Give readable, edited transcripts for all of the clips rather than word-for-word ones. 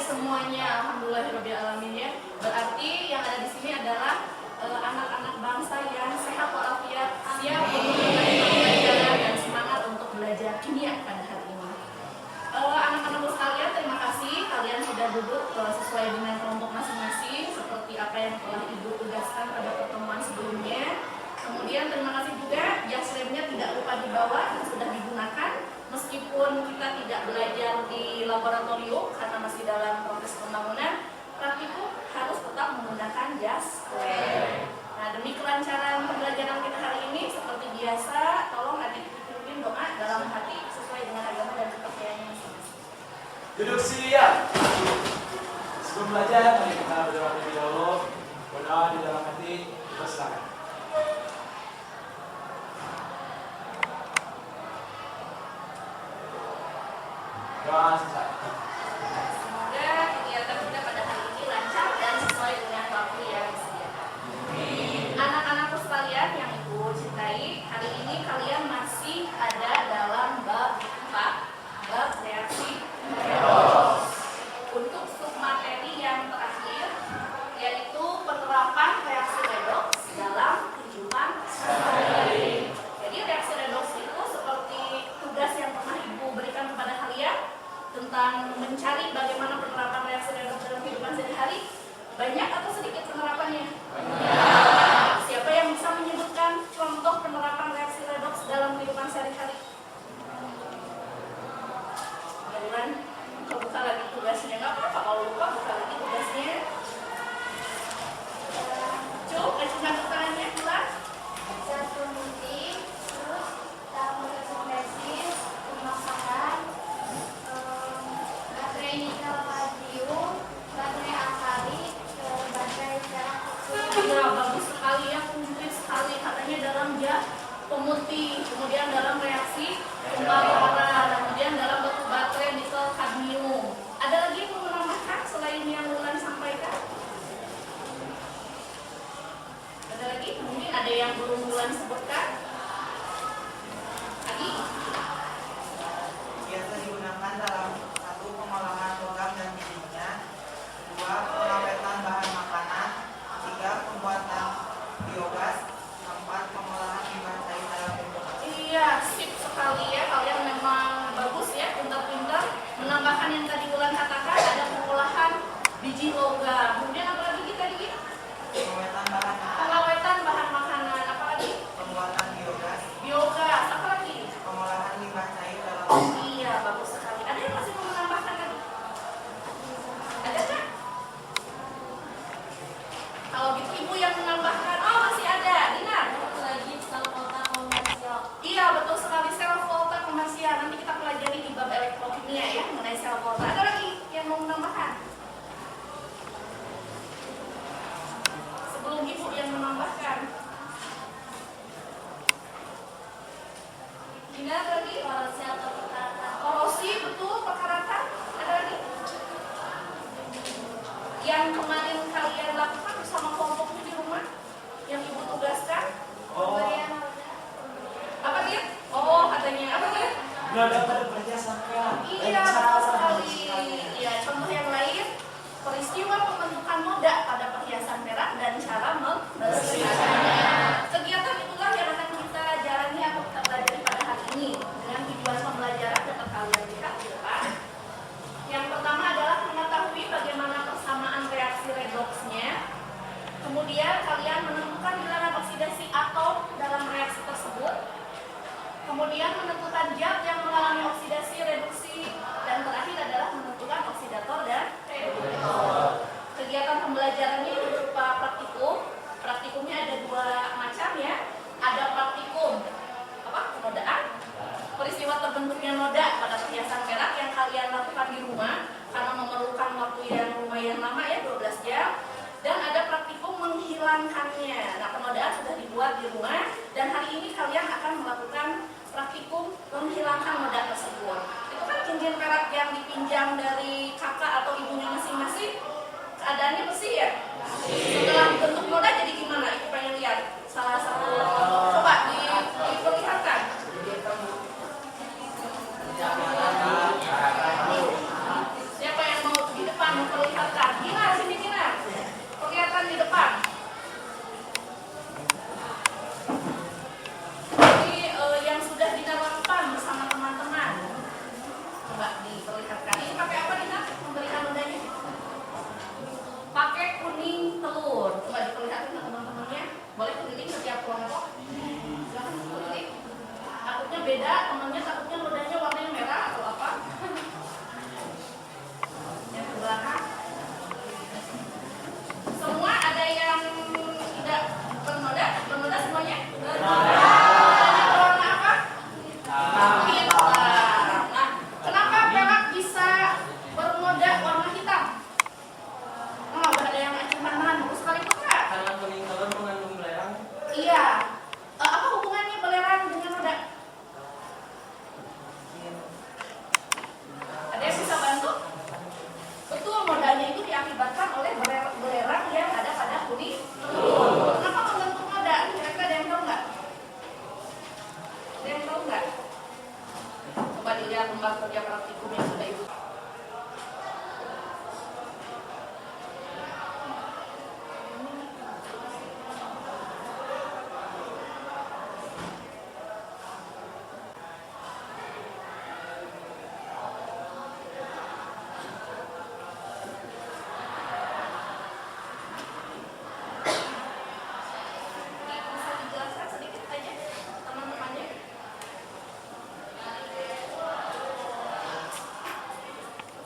semuanya, alhamdulillahirabbil alamin ya. Berarti yang ada di sini adalah anak-anak bangsa yang sehat walafiat, siap untuk pembelajaran dan semangat untuk belajar kimia pada hari ini. Anak-anakku sekalian, terima kasih kalian sudah duduk sesuai dengan kelompok masing-masing seperti apa yang telah Ibu tugaskan pada pertemuan sebelumnya. Kemudian terima kasih juga jas remnya tidak lupa dibawa dan sudah digunakan. Meskipun kita tidak belajar di laboratorium karena masih dalam proses pembangunan, praktikum harus tetap menggunakan jas rem. Nah, demi kelancaran pembelajaran kita hari ini, seperti biasa, tolong adik pimpin doa dalam hati sesuai dengan agama dan kepercayaannya masing-masing. Duduk siap. Sebelum belajar, mari kita berdoa terlebih dahulu. Berdoa di dalam hati, kita silakan. Doa selesai. Semoga kegiatan kita pada hari ini lancar dan sesuai dengan waktu yang disediakan. Anak-anakku sekalian yang Ibu cintai, hari ini kalian masih ada dalam bab 4, bab reaksi redoks. Untuk submateri yang terakhir, yaitu penerapan reaksi redoks dalam kehidupan sehari-hari. Jadi reaksi redoks itu seperti tugas yang pernah Ibu berikan kepada kalian tentang mencari bagaimana penerapan reaksi redoks dalam kehidupan sehari-hari. Banyak atau sedikit penerapannya? Banyak. Siapa yang bisa menyebutkan contoh penerapan reaksi redoks dalam kehidupan sehari-hari? Bulan, buka lagi tugasnya. Nggak apa-apa kalau lupa, buka lagi tugasnya. Cuk, kasih tangannya, Bulan. Satu meeting, terus tahun sintesis, pemasangan, baterai nikel kadmium, baterai alkali, baterai perak kecil. Ya, bagus sekali ya, komplit sekali. Katanya dalam pemutih, kemudian dalam reaksi pembakaran, kemudian dalam batu baterai nikel kadmium. Ada lagi yang mau menambahkan selain yang Wulan sampaikan? Ada lagi? Mungkin ada yang belum Wulan sebutkan? Adi? Biasa digunakan dalam satu pengolahan logam dan kimia, dua pengawetan bahan makanan, tiga pembuatan biogas, empat pengolahan limbah cair dalam bentuk. Iya, sip sekali ya. Kalian memang bagus ya, pintar-pintar menambahkan yang tadi Wulan katakan, ada pengolahan biji logam. Kemudian apa lagi kita di? Pengawetan bahan makanan, Pengawetan bahan makanan. Apa lagi? pembuatan biogas, Biogas. Apa lagi? pengolahan limbah cair dalam Iya, bagus sekali. Ada yang masih mau menambahkan tadi? Ada nggak? Kalau gitu Ibu yang menambahkan. Oh, masih ada. Dinar. Lagi sel kota komersial. Iya, betul sekali. Sel volta komersial. Nanti kita pelajari di bab elektrokimia ya mengenai sel volta. Ada lagi yang mau menambahkan? Sebelum Ibu yang menambahkan. Dinar lagi? Korosi atau perkataan. Korosi, betul, perkaratan. Ada lagi? Yang kemarin kalian lakukan bersama kelompoknya di rumah, yang Ibu tugaskan. Pemberian roda. Apa dia? Oh, katanya apa dia? Noda pada perhiasan. Iya, betul sekali. Iya, contoh yang lain, peristiwa pembentukan noda pada perhiasan perak dan cara membersihkannya. Kegiatan itulah yang akan kita jalani atau kita pelajari pada hari ini. Dengan tujuan pembelajaran dapat kalian lihat di depan. Yang pertama adalah mengetahui bagaimana persamaan reaksi redoksnya. Kemudian kalian menentukan bilangan oksidasi atom dalam reaksi tersebut. Kemudian menentukan zat yang mengalami oksidasi, reduksi, dan terakhir adalah menentukan oksidator dan reduktor. Kegiatan pembelajarannya itu berupa praktikum. Praktikumnya ada dua macam ya. Ada praktikum penodaan, peristiwa terbentuknya noda pada perhiasan perak yang kalian lakukan di rumah karena memerlukan waktu yang lumayan lama ya, 12 jam. Dan ada praktikum menghilangkannya. Nah, penodaan sudah dibuat di rumah dan hari ini kalian akan melakukan praktikum menghilangkan noda tersebut. Itu kan cincin perak yang dipinjam dari kakak atau ibunya masing-masing. Keadaannya bersih ya? Setelah dibentuk noda jadi gimana? Ibu pengen lihat salah satu. Coba diperlihatkan. Siapa yang mau di depan diakibatkan oleh belerang yang ada pada kuning telur. Kenapa membentuk noda? Kira-kira ada yang tahu nggak? Ada yang tahu nggak? Coba dilihat lembar kerja praktikum yang sudah ibu. Bisa dijelaskan sedikit aja teman-temannya?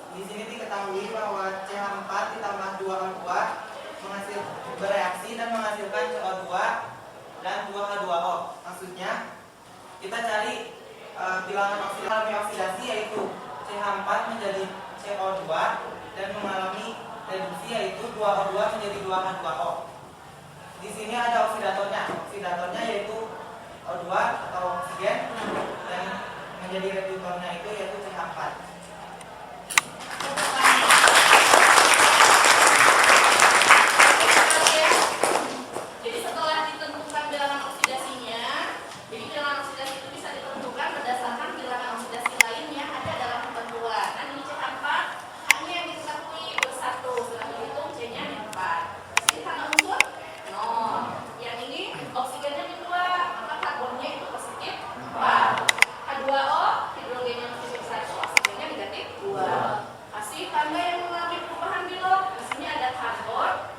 Di sini diketahui bahwa CH4 ditambah 2H2 bereaksi dan menghasilkan CO2 dan 2H2O. Maksudnya kita cari bilangan oksidasi yaitu CH4 menjadi CO2 dan mengalami reduksi yaitu 2O2 menjadi 2H2O. Di sini ada oksidatornya. Oksidatornya yaitu O2 atau oksigen dan menjadi reduktornya itu yaitu CH4. Jadi setelah ditentukan bilangan oksidasinya, jadi bilangan oksidasi itu bisa ditentukan berdasarkan bilangan oksidasi lain yang ada dalam ketentuan. Nah ini CH4 hanya yang diketahui bersatu, setelah dihitung C-nya 4. Jadi karena unsur 0. Yang ini oksigennya 2, maka karbonnya itu positif 4. H2O hidrogennya positif 1, oksigennya negatif 2. Kasih tanda yang mengalami perubahan bilog. Di sini ada karbon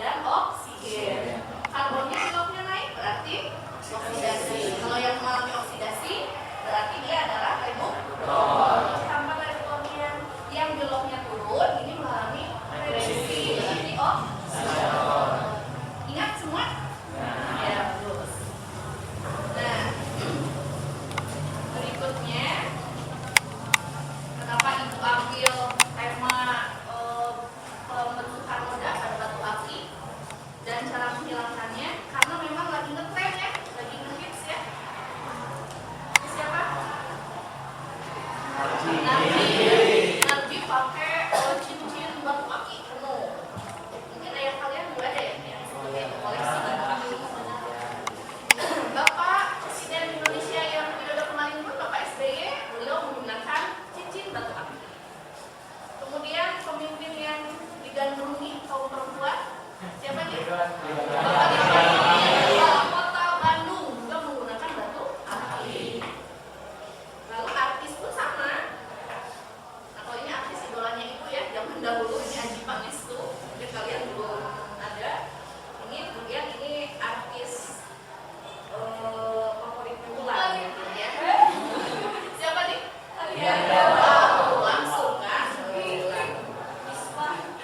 dan oksigen. Karbonnya bilognya naik berarti oksidasi. Kalau yang mengalami oksidasi berarti dia adalah reduktor. Tambah reduktornya yang bilognya turun ini mengalami reduksi berarti oksidator. Ingat semua? Ya, bagus. Nah, berikutnya kenapa ibu ambil tema pembentukan noda pada batu api dan cara menghilangkannya? Karena memang lagi ngetren ya, lagi ngehits ya. Ini siapa? Narji pakai cincin batu aki penuh. Mungkin ayah kalian juga ada ya yang seperti itu, koleksi batu aki. Bapak Presiden Indonesia yang periode kemarin pun Bapak SBY, beliau menggunakan cincin batu aki. Kemudian pemimpin yang digandrungi kaum perempuan, siapa nih? Bapak Gubernur Kota Bandung juga menggunakan batu aki. Lalu artis pun sama. Nah kalau ini artis idolanya ibu ya, zaman dahulu ini Adjie Pangestu, mungkin kalian belum ada. Ini kemudian ini artis favorit bulan gitu ya. Siapa nih? Wow, langsung kan?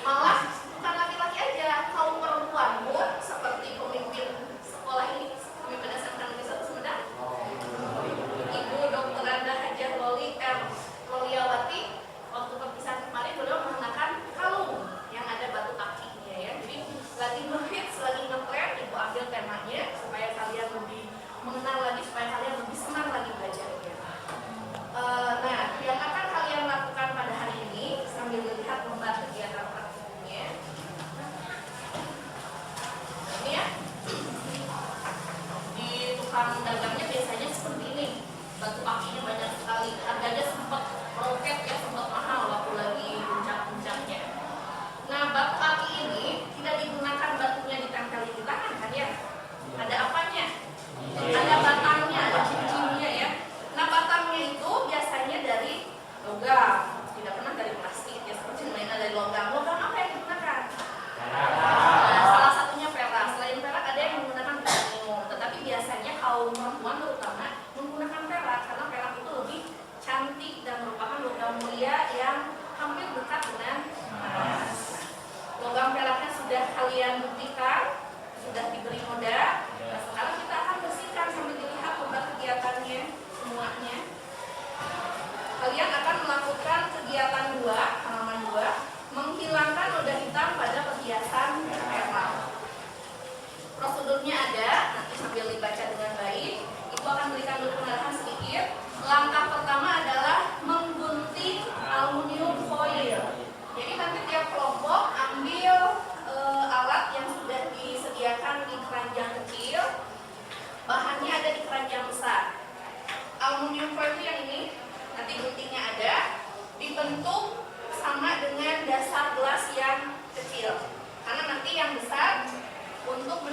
Malah bukan laki-laki aja, kaum perempuan pun seperti pemimpin sekolah ini, pemimpin SMK Negeri 1 Sumedang, Ibu Dr. Anda Hajah Loli R. Loliawati, waktu perpisahan kemarin beliau mengenakan kalung yang ada batu akinya ya.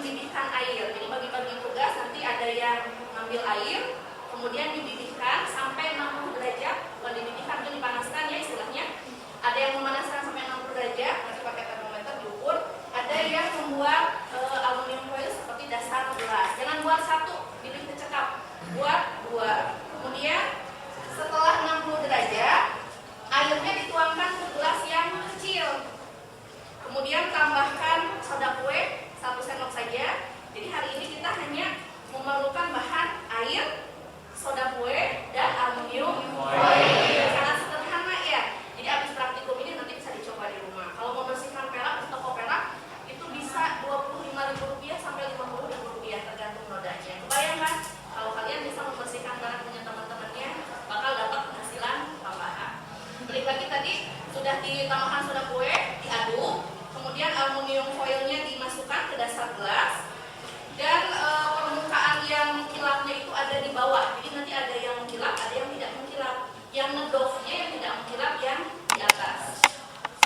mendidihkan air. Jadi bagi-bagi tugas, nanti ada yang ngambil air, kemudian dididihkan sampai 60 derajat. Bukan dididihkan, itu dipanaskan ya istilahnya. Ada yang memanaskan sampai 60 derajat, nanti pakai termometer diukur. Ada yang membuat aluminium foil seperti dasar gelas. Jangan buat satu, bikin kecekap. Buat dua. Kemudian setelah 60 derajat, airnya dituangkan ke gelas yang kecil. Kemudian tambahkan soda kue 1 sendok saja. Jadi hari ini kita hanya memerlukan bahan air, soda kue, dan aluminium foil. Sangat sederhana ya. Jadi habis praktikum ini nanti bisa dicoba di rumah. Kalau membersihkan perak di toko perak itu bisa Rp25.000 sampai Rp50.000 tergantung nodanya. Bayangkan kalau kalian bisa membersihkan perak punya teman-temannya, bakal dapat penghasilan tambahan. Balik lagi tadi sudah ditambahkan soda kue, diaduk, kemudian aluminium foilnya dimasukkan ke dasar gelas, dan permukaan yang kilapnya itu ada di bawah. Jadi nanti ada yang mengkilap, ada yang tidak mengkilap. Yang ngedofnya yang tidak mengkilap yang di atas.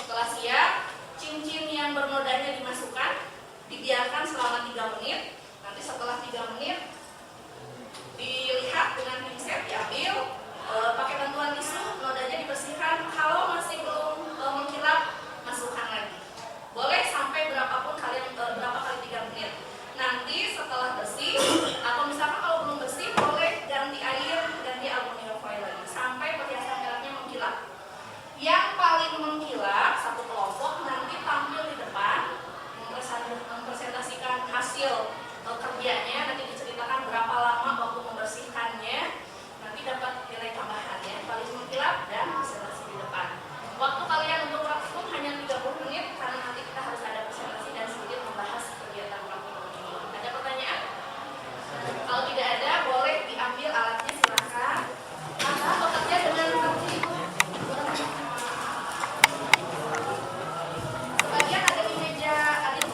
Setelah siap, cincin yang bernodanya dimasukkan, dibiarkan selama 3 menit. Nanti setelah 3 menit dilihat dengan pinset, diambil, pakai bantuan tisu, nodanya dibersihkan. Kalau masih belum mengkilap, masukkan lagi. Boleh sampai berapapun kalian, berapa kali 3 menit. Nanti setelah bersih, atau misalkan kalau belum bersih, boleh ganti air, ganti aluminium foil lagi sampai perhiasan peraknya mengkilap. Yang paling mengkilap satu kelompok nanti tampil di depan, mempresentasikan hasil kerjanya, nanti diceritakan berapa lama waktu membersihkannya, nanti dapat nilai tambahannya. Paling mengkilap dan presentasi di depan. Waktu kalian untuk praktikum hanya 30 menit karena nanti kita harus ada presentasi dan sedikit membahas kegiatan praktikum ini. Ada pertanyaan? Kalau tidak ada, boleh diambil alatnya, silakan. Maka bekerja dengan tertib. Sebagian ada di meja adik.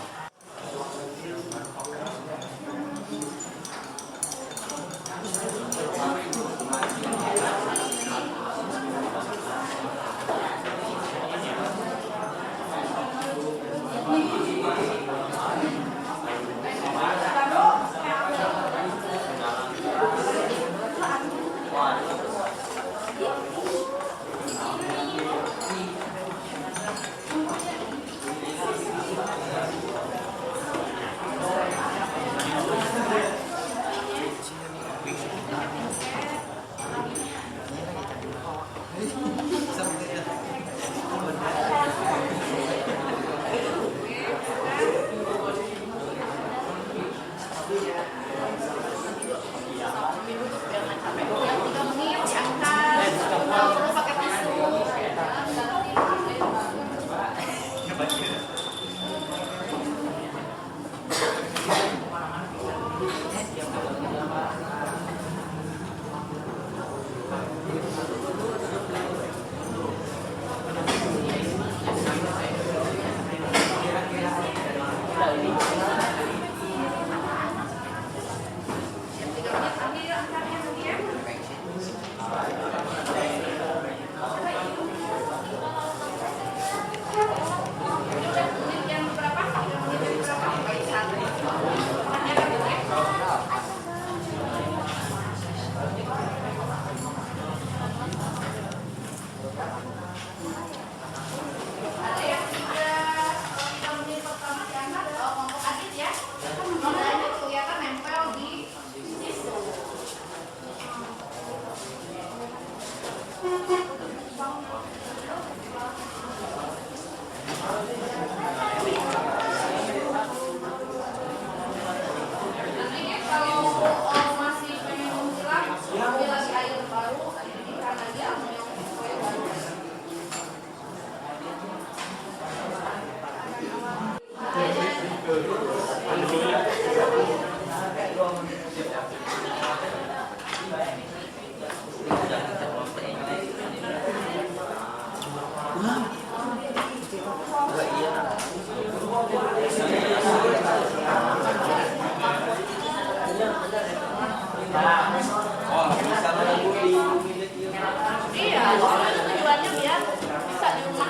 Iya, soalnya tujuannya biar bisa di rumah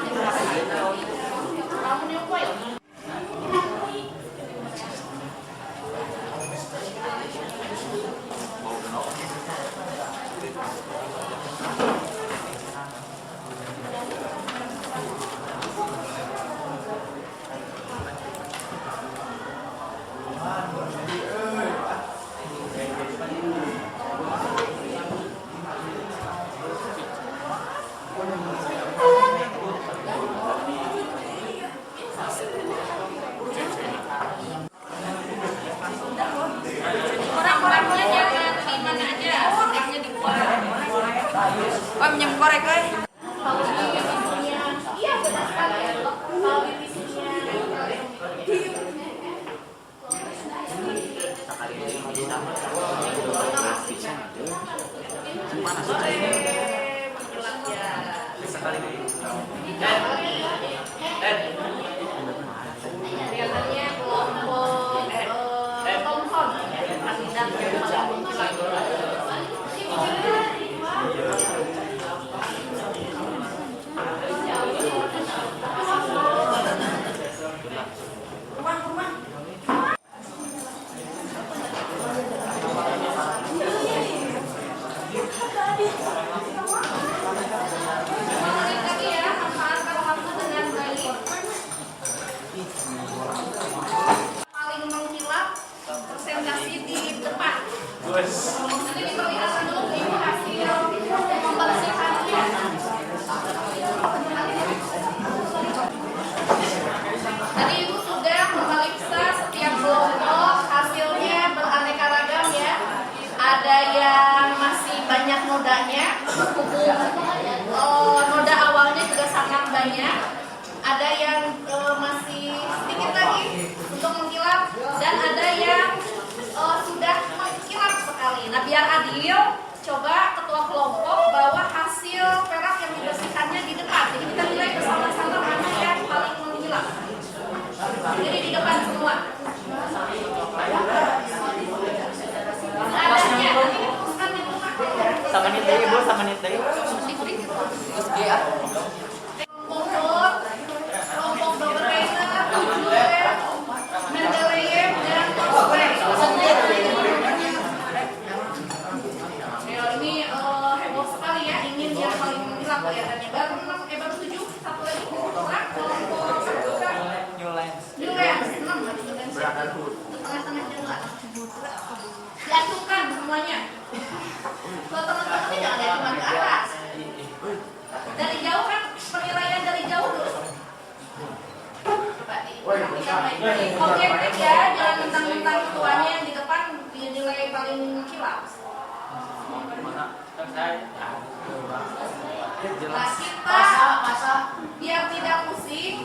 aluminium foil. Orang-orangnya jangan di mana aja, orangnya di luar. Oh, minjem korek euy. Kalau divisinya, iya benar sekali ya. Kalau divisinya kelihatannya kelompok Thomson kandidat yang paling paling mengkilap presentasi di depan. Jadi diperlihatkan dulu ini hasil pembersihannya. Tadi Ibu sudah memeriksa setiap kelompok, hasilnya beraneka ragam ya. Ada yang masih banyak nodanya, noda awalnya juga sangat banyak. Ada yang masih sedikit lagi untuk mengkilap dan ada yang sudah mengkilap sekali. Nah, biar adil, coba ketua kelompok bawa hasil perak yang dibersihkannya di depan. Jadi kita nilai bersama-sama mana yang paling mengkilap. Jadi di depan semua. Adanya nanti diputuskan di rumah. Sama nih teh, Ibu, sama nih teh. Terus ge Kelompok Doberman, Juliet, Mendeleev, dan Osprey. Ini heboh sekali ya, ingin yang paling mengkilap kelihatannya. Baru 7, satu lagi kurang. Kelompok New Lens. Juliet, 6 lagi Juliet. Tengah-tengah jalan. Diacukan semuanya. Kalau teman-teman jangan diacukan ke atas. Dari jauh kan, penilaian dari jauh dulu. Coba diperhatikan baik-baik. Objektif ya, jangan mentang-mentang ketuanya yang di depan dinilai paling kilap. Nah, kita biar tidak pusing,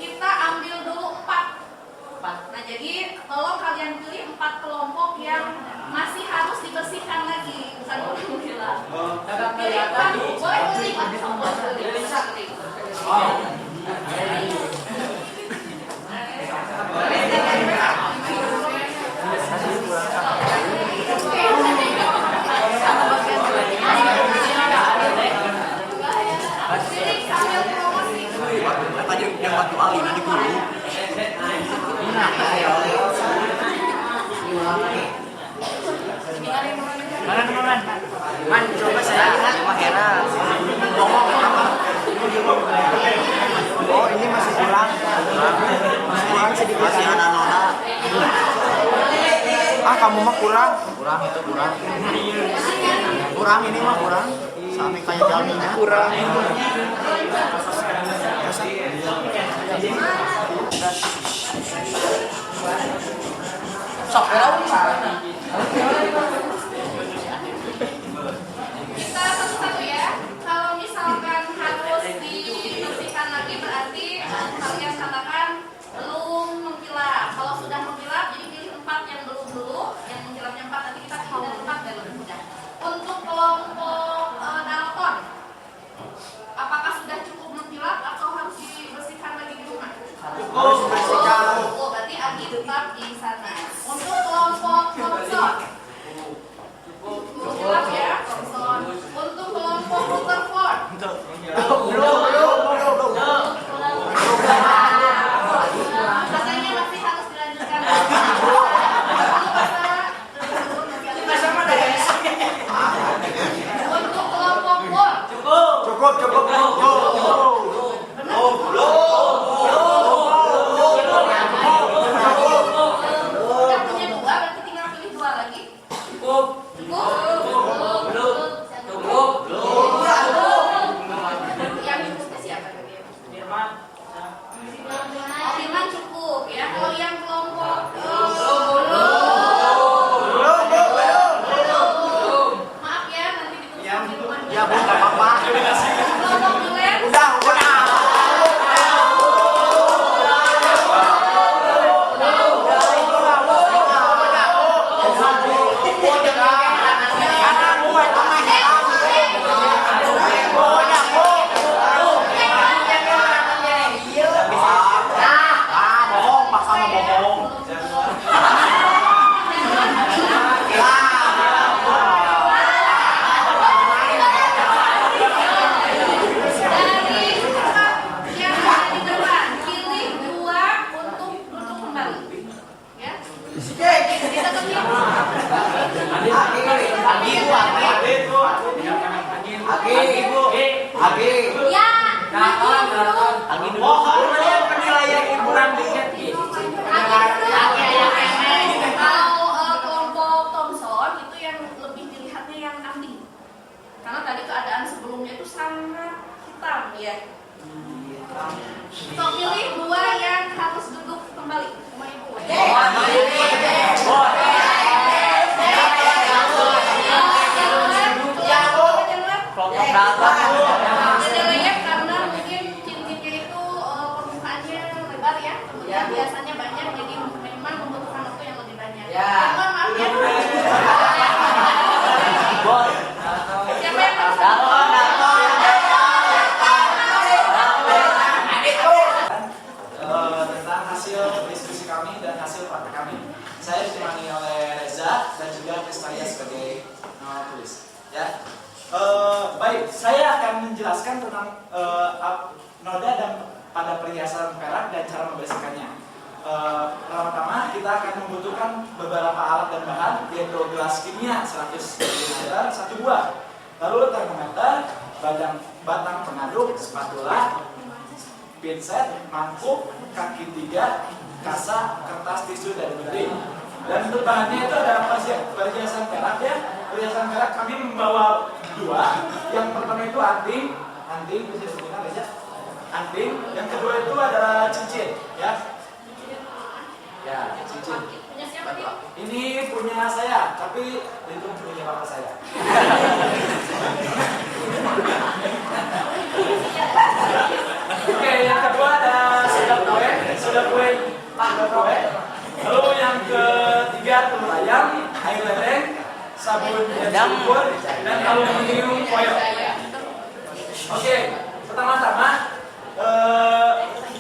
kita ambil dulu 4. Nah, jadi tolong kalian pilih 4 kelompok yang masih harus dibersihkan lagi, bukan boleh hilang. Pilih 4, boleh pilih. Pilih sambil promosi. Tadi yang waktu Alina di guru. Mana teman-teman? Man, coba saya sama Hera. Oh, ini masih kurang. Kurang sedikit. Masih ada nona. Ah, kamu mah kurang. Kurang itu kurang. Kurang ini mah kurang. Sampai kayak jalannya. Kurang. Sok Kita satu-satu ya. Kalau misalkan harus dibersihkan lagi berarti kalian katakan belum mengkilap. Kalau sudah mengkilap jadi pilih 4 yang belum dulu. Yang mengkilapnya 4 nanti kita pilih 4 dan lebih mudah. Untuk kelompok Dalton, apakah sudah cukup mengkilap atau harus dibersihkan lagi di rumah? harus bersihkan. Oh, berarti Agi tetap di sana. Untuk kelompok Thompson, mengkilap ya Thompson. Untuk kelompok Rutherford, katanya masih harus dilanjutkan. Untuk kelompok Bor, Cukup. teman-teman cukup ya. Kalau yang kelompok maaf ya, nanti ditulis di rumah. Ya Bu, nggak apa-apa. Kelompok dulen. Udah. Bohong, paksa mau bohong. Dari yang ada di depan, pilih dua untuk duduk kembali. Ya. Diteketin. Ya, lagi dulu. Penilaian kurang dikit. Kalau kelompok Thomson itu yang lebih dilihatnya yang anti. Karena tadi keadaan sebelumnya itu sangat hitam ya. So, pilih dua yang harus duduk kembali sama ibu. Kelompok datang. Relief karena mungkin cincinnya itu permukaannya lebar ya, kemudian biasanya banyak, jadi memang membutuhkan waktu yang lebih banyak. Maaf ya. Siapa yang harus tentang hasil diskusi kami dan hasil praktek kami. Saya ditemani oleh Reza dan juga Kristaya sebagai tulis. Ya. Baik, saya akan menjelaskan tentang noda dan pada perhiasan perak dan cara membersihkannya. Pertama-tama kita akan membutuhkan beberapa alat dan bahan, yaitu gelas kimia 100 ml 1 buah, lalu termometer, batang pengaduk, spatula, pinset, mangkuk, kaki 3, kasa, kertas tisu dan gunting. Dan untuk bahannya itu ada perhiasan perak ya. Perhiasan perak kami membawa 2. Yang pertama itu anting bisa disebutkan aja. Anting. Yang kedua itu adalah cincin ya. Ya, cincin. punya siapa nih? Ini punya saya, tapi itu punya bapak saya. Oke, yang kedua ada sudah kue. Lalu yang ketiga telur ayam, air ledeng, sabun dan cukur, dan aluminium foil. Oke, pertama-tama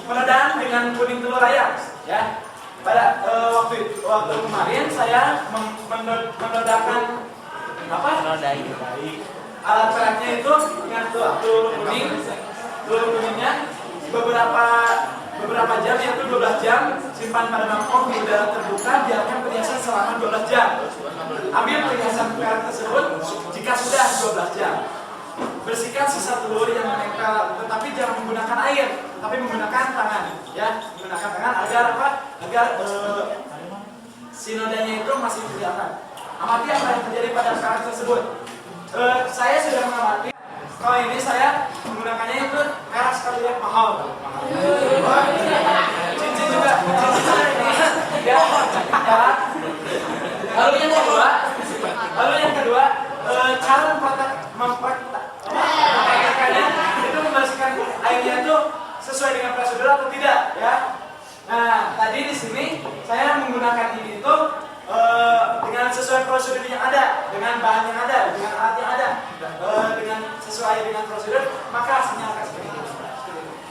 penodaan dengan kuning telur ayam, ya. Pada waktu kemarin saya menodakan apa? Alat peraknya itu dengan telur kuningnya beberapa jam, yaitu 12 jam, simpan pada mangkok di udara terbuka, biarkan perhiasan selama 12 jam. Ambil perhiasan perak tersebut jika sudah 12 jam. Bersihkan sisa telur yang menempel, tetapi jangan menggunakan air, tapi menggunakan tangan, ya, menggunakan tangan agar apa? Agar sinodanya itu masih kelihatan. Amati apa yang terjadi pada perak tersebut. Saya sudah mengamati. Kalau ini saya menggunakannya itu perak sekali ya, mahal. Cincin juga ini ya, perak. Lalu yang kedua, cara mempraktekkannya itu membersihkan airnya itu sesuai dengan prosedur atau tidak, ya. Nah, tadi di sini saya menggunakan ini itu dengan sesuai prosedur yang ada, dengan bahan yang ada, dengan alat yang ada, dengan sesuai dengan prosedur, maka hasilnya akan seperti ini.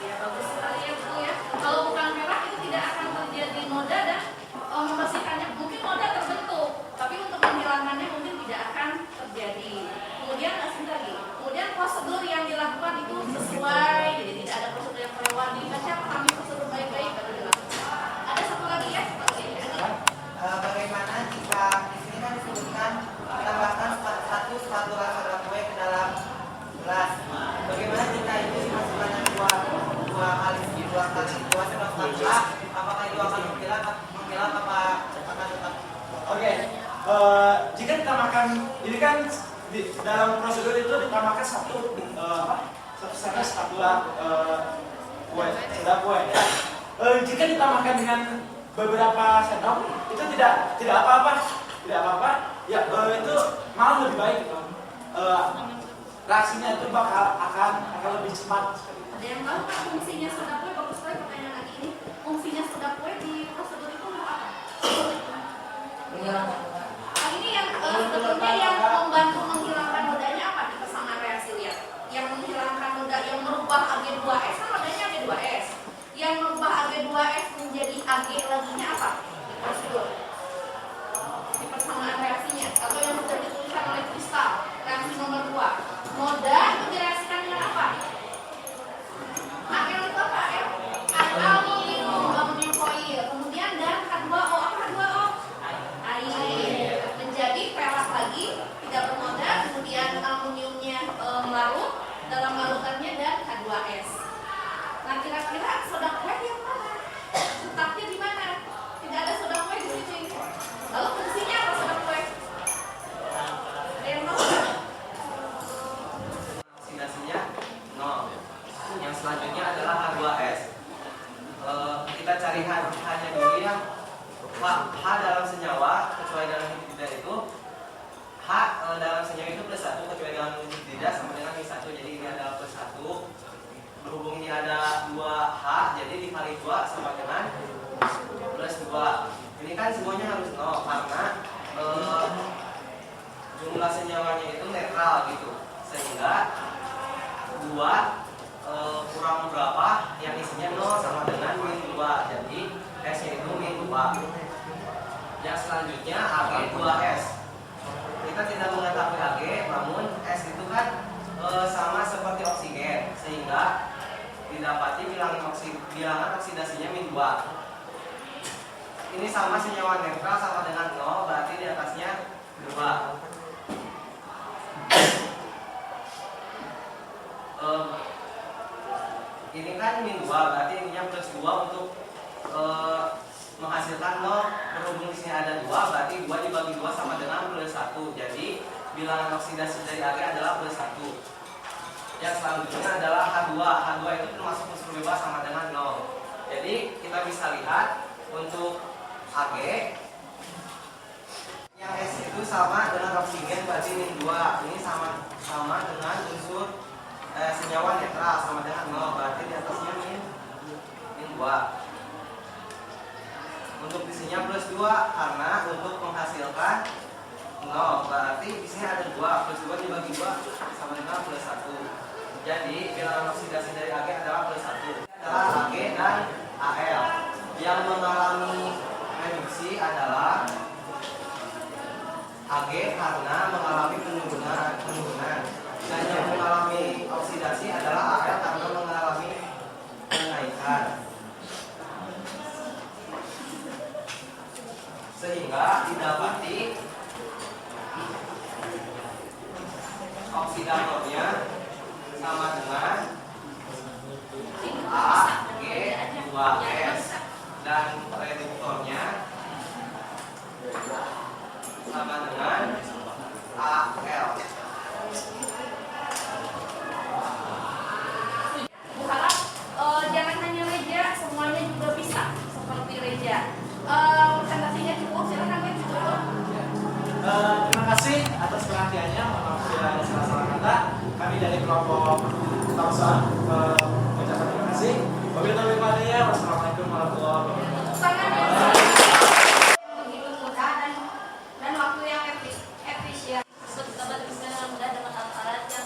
Ya, bagus sekali ya Bu ya. Kalau bukan perak itu tidak akan terjadi noda dan membersihkannya mungkin noda terbentuk, tapi untuk menghilangkannya mungkin tidak akan terjadi. Kemudian prosedur yang dilakukan itu sesuai, jadi tidak ada prosedur yang kelewat. Dibaca pahami prosedur baik-baik baru dilakukan. Ada satu lagi ya, bagaimana jika di sini kan disebutkan tambahkan satu spatula soda kue ke dalam gelas. Bagaimana jika itu dimasukkan dua spatula? Apakah itu akan menghilang apa akan tetap? Oke, jika ditambahkan, ini kan di dalam prosedur itu ditambahkan satu spatula kue, soda kue, ya. Jika ditambahkan dengan beberapa sendok itu tidak apa-apa. Ya itu malah lebih baik gitu. Reaksinya itu akan lebih cepat. Ada yang tahu kan fungsinya soda kue? Bagus sekali pertanyaan lagi ini. Fungsinya soda kue di prosedur itu untuk apa? Nah, ini yang sebetulnya yang membantu menghilangkan nodanya apa di pasangan reaksi lihat? Yang menghilangkan noda, yang merubah Ag2S kan nodanya Ag2S. Yang merubah Ag2S menjadi Ag laginya apa? Prosedur di persamaan reaksinya atau yang sudah dituliskan oleh kristal reaksi nomor 2. Noda itu direaksikan dengan apa? Air itu apa? Aluminium foil. Kemudian dan H2O. Apa H2O? Air. Menjadi perak lagi, tidak bernoda. Kemudian aluminiumnya melarut dalam larutannya dan H2S. Nah, kira-kira soda kue yang mana? Letaknya di mana? Tidak ada soda kue di sini. Lalu fungsinya apa soda kue? Ada yang tahu? Oksidasinya 0. Yang selanjutnya adalah H2S. Kita cari H-nya dulu ya. H dalam senyawa kecuali dalam hidrida itu H dalam senyawa itu +1 kecuali dalam hidrida sama dengan -1. Jadi ini adalah +1. Berhubung ini ada 2H, jadi dikali 2 sama dengan +2. Ini kan semuanya harus 0 karena jumlah senyawanya itu netral gitu. Sehingga 2 kurang berapa yang isinya 0 sama dengan -2. Jadi S-nya itu -2. Yang selanjutnya Ag2S. Kita tidak mengetahui Ag, namun S itu kan sama seperti oksigen, sehingga didapati bilangan oksidasinya -2. Ini sama senyawa netral sama dengan 0, berarti di atasnya 2. Ini kan -2, berarti ininya +2 untuk menghasilkan 0. Berhubung di sini ada 2, berarti 2 dibagi 2 sama dengan +1. Jadi bilangan oksidasi dari Ag adalah +1. Yang selanjutnya adalah H2. H2 itu termasuk unsur bebas sama dengan 0. Jadi kita bisa lihat untuk Ag yang S itu sama dengan oksigen, berarti -2. Ini sama dengan unsur senyawa netral sama dengan 0, berarti di atasnya -2. Untuk di sini +2 karena untuk menghasilkan 0, berarti di sini ada 2, +2 dibagi 2 sama dengan +1. Jadi bilangan oksidasi dari Ag adalah +1. Adalah Ag dan Al. Yang mengalami reduksi adalah Ag karena mengalami penurunan. Dan yang mengalami oksidasi adalah Al karena mengalami kenaikan. Sehingga didapati oksidatornya sama dengan Ag2S dan reduktornya sama dengan Al. Berharap jangan hanya Reja, semuanya juga bisa seperti Reja. Presentasinya cukup, silakan Mas ditutup. Terima kasih atas perhatiannya. Mohon maaf bila ada salah-salah kata. Kami dari kelompok Tausan mengucapkan terima kasih. Wabillahi taufiq. Wassalamualaikum warahmatullahi wabarakatuh. Tepuk tangan ya. Begitu mudah dan waktu yang efisien. Kita berbisnis dengan mudah dengan alat-alat yang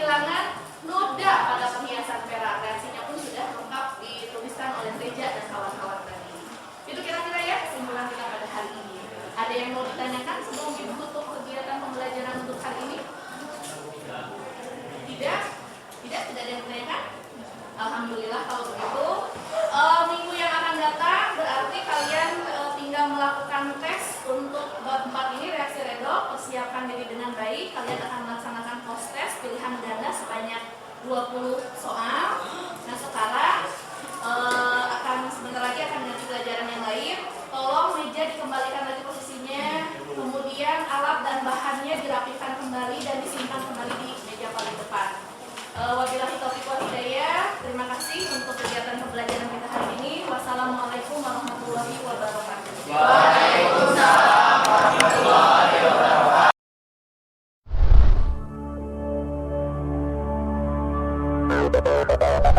kehilangan noda pada perhiasan perak. Reaksinya pun sudah lengkap dituliskan oleh Reza dan kawan-kawan tadi. Itu kira-kira ya kesimpulan kita pada hari ini. Ada yang mau ditanyakan sebelum ditutup kegiatan pembelajaran untuk hari ini? Tidak? Tidak ada yang menanyakan? Alhamdulillah kalau begitu. Minggu yang akan datang berarti kalian tinggal melakukan tes untuk bab 4 ini, reaksi redox. Persiapkan diri dengan baik. Kalian akan melaksanakan post test pilihan ganda sebanyak 20 soal. Nah sekarang akan sebentar lagi akan ganti pelajaran yang lain. Tolong meja dikembalikan lagi posisinya, kemudian alat dan bahannya dirapikan kembali dan disimpan kembali di meja paling depan. Wabillahi taufiq wal hidayah. Terima kasih untuk kegiatan pembelajaran kita hari ini. Wassalamualaikum warahmatullahi wabarakatuh. Waalaikumsalam warahmatullahi wabarakatuh.